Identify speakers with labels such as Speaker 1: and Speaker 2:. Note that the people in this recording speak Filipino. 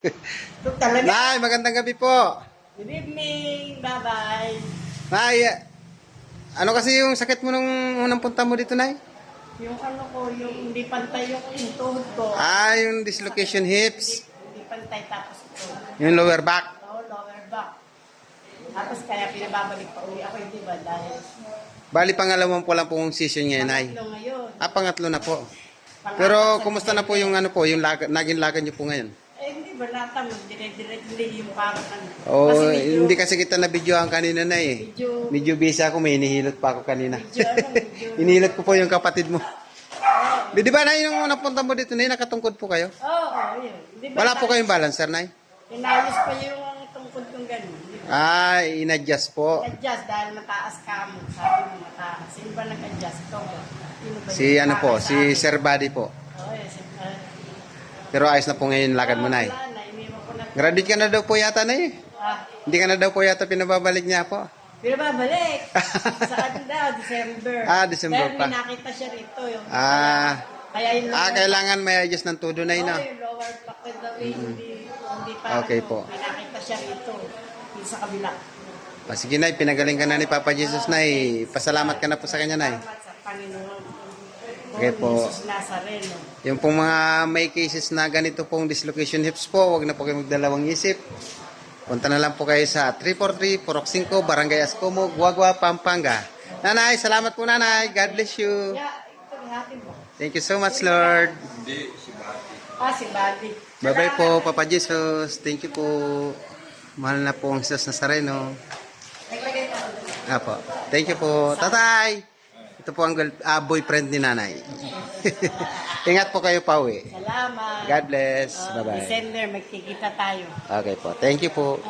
Speaker 1: Ito talaga.
Speaker 2: Nay, magandang gabi po.
Speaker 1: Good evening. Bye-bye.
Speaker 2: Nay, ano kasi yung sakit mo nung unang punta mo dito, Nay?
Speaker 1: Yung ano ko, yung hindi pantay yung tuhod ko.
Speaker 2: Yung dislocation hips,
Speaker 1: Hindi pantay tapos ito.
Speaker 2: yung lower back.
Speaker 1: Lower back. Tapos kaya pinababalik pa uwi ako, hindi ba? Dahil
Speaker 2: Bali, pangalawang po lang pong session ngayon, Nay.
Speaker 1: pangatlo ngayon.
Speaker 2: Pangatlo na po.
Speaker 1: Pangapat
Speaker 2: Pero,
Speaker 1: sa
Speaker 2: kumusta na po yung ano po, yung naging lagad niyo po ngayon?
Speaker 1: hindi ba natamag, dire-dire yung parang ano.
Speaker 2: Oh,
Speaker 1: Kasi medyo,
Speaker 2: hindi kasi kita na-videoan kanina na eh. Medyo busy ako, may hinihilot pa ako kanina.
Speaker 1: medyo,
Speaker 2: Hinihilot ko po yung kapatid mo. Di ba, Nay, nung napunta mo dito, Nay, nakatungkod po kayo?
Speaker 1: Oo, yun. Di ba,
Speaker 2: Wala po kayong balancer, Nay?
Speaker 1: inayos pa yung tungkod kong gano'n.
Speaker 2: In-adjust po.
Speaker 1: Adjust dahil mataas ka mo. Sabi mo mataas. Sino ba nag-adjust? Ito ba? Sino ba
Speaker 2: Si
Speaker 1: yung
Speaker 2: ano po,
Speaker 1: mataas
Speaker 2: si
Speaker 1: sa akin?
Speaker 2: Sir Buddy po.
Speaker 1: Oo, yes.
Speaker 2: Pero ayos na po ngayon lakad mo, Nay.
Speaker 1: Wala na, iniwan ko na.
Speaker 2: Graduate ka na daw po yata, Nay. Hindi ka na daw po yata pinababalik niya po.
Speaker 1: Pero babalik. Sa ano daw, December.
Speaker 2: December
Speaker 1: Dahil
Speaker 2: pa.
Speaker 1: may nakita siya rito. Yung, kaya yung
Speaker 2: Kailangan may adjust ng todo, Nay, no?
Speaker 1: yung lower back with the way, hindi pa.
Speaker 2: Okay
Speaker 1: ano,
Speaker 2: po.
Speaker 1: May nakita siya rito. Yung sa kabila.
Speaker 2: Sige, Nay, pinagaling ka na ni Papa Jesus, Nay. Pasalamat ka na po sa kanya, Nay.
Speaker 1: Salamat sa Panginoon.
Speaker 2: Okay po.
Speaker 1: Jesus Nazareno.
Speaker 2: Yung pong mga may cases na ganito pong dislocation hips po, wag na po kayo magdalawang isip. Punta na lang po kayo sa 343 Purok 5, Barangay Ascomo, Guagua, Pampanga. Nanay, salamat po, Nanay. God bless you.
Speaker 1: Yeah, ito natin mo.
Speaker 2: Thank you so much, Lord.
Speaker 1: Si Buddy.
Speaker 2: Bye-bye po, Papa Jesus. Thank you po. Mahal na po ang Jesus Nazareno.
Speaker 1: Naglagay ka.
Speaker 2: Apo. Thank you po. Tatay! Ito po ang boyfriend ni Nanay. Ingat po kayo pa uwi.
Speaker 1: Salamat.
Speaker 2: God bless. Bye-bye.
Speaker 1: December, magkikita tayo.
Speaker 2: Okay po. Thank you po.